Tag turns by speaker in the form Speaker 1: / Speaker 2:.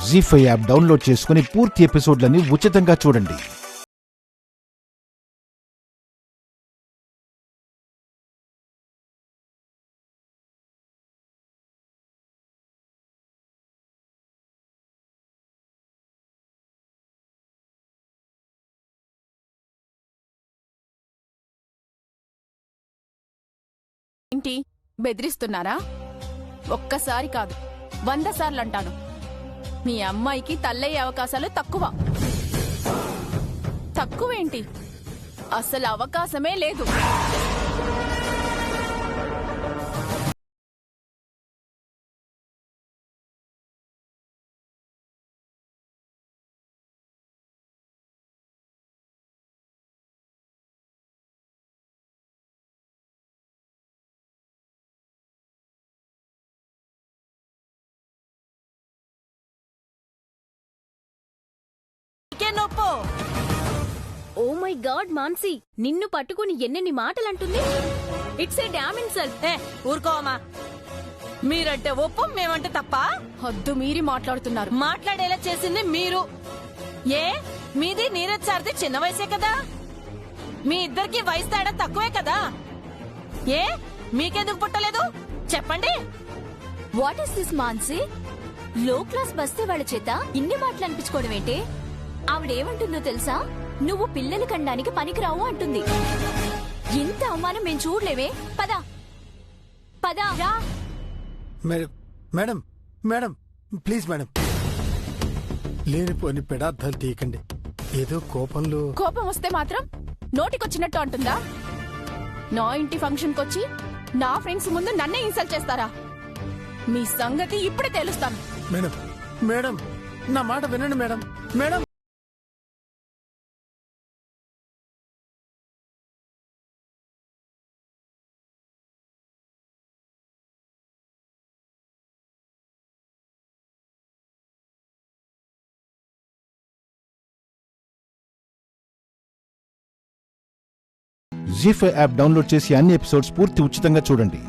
Speaker 1: జీ5 app download చేసుకుని పూర్తి ఎపిసోడ్లని ఉచితంగా చూడండి.
Speaker 2: ఏంటి బెదిరిస్తున్నారా? ఒక్కసారి కాదు 100 సార్లు అంటాను, మీ అమ్మాయికి తల్లయ్యే అవకాశాలు తక్కువేంటి, అసలు అవకాశమే లేదు.
Speaker 3: ఓ మై గాడ్ మాన్సీ, నిన్ను పట్టుకుని ఎన్నెన్ని మాటలంటుంది. It's a damn insult.
Speaker 4: ఊరుకోమా, మీరంటే ఒప్పు, మేమంటే తప్ప.
Speaker 2: హద్దు మీరి మాట్లాడుతున్నారు.
Speaker 4: మాట్లాడేలా చేసింది మీరు. మీది నీరజ్ సార్ది చిన్న వయసే కదా, మీ ఇద్దరికి వయసు తేడా తక్కువే కదా. మీకెందుకు పుట్టలేదు చెప్పండి.
Speaker 3: What is this Mansi? లో క్లాస్ బస్తే వాళ్ళ చేత ఇన్ని మాటలు అనిపించుకోవడం ఏంటి? ఆవిడేమంటుందో తెలుసా? నువ్వు పిల్లలు కనడానికి పనికిరావు అంటుంది. ఇంత అవమానం మేము చూడలేవే. పదా పదా రా.
Speaker 5: మేడం మేడం ప్లీజ్ మేడం, లేనిపోని పెడార్థాలు తీయకండి. ఏదో కోపం
Speaker 2: వస్తే మాత్రం నోటికొచ్చినట్టు అంటుందా? నా ఇంటి ఫంక్షన్ కొచ్చి నా ఫ్రెండ్స్ ముందు నన్నే ఇన్సల్ట్ చేస్తారా? మీ సంగతి ఇప్పుడే తెలుస్తాను.
Speaker 5: మేడం మేడం నా మాట వినండి మేడం. మేడం
Speaker 1: జీ5 యాప్ డౌన్లోడ్ చేసి అన్ని ఎపిసోడ్స్ పూర్తి ఉచితంగా చూడండి.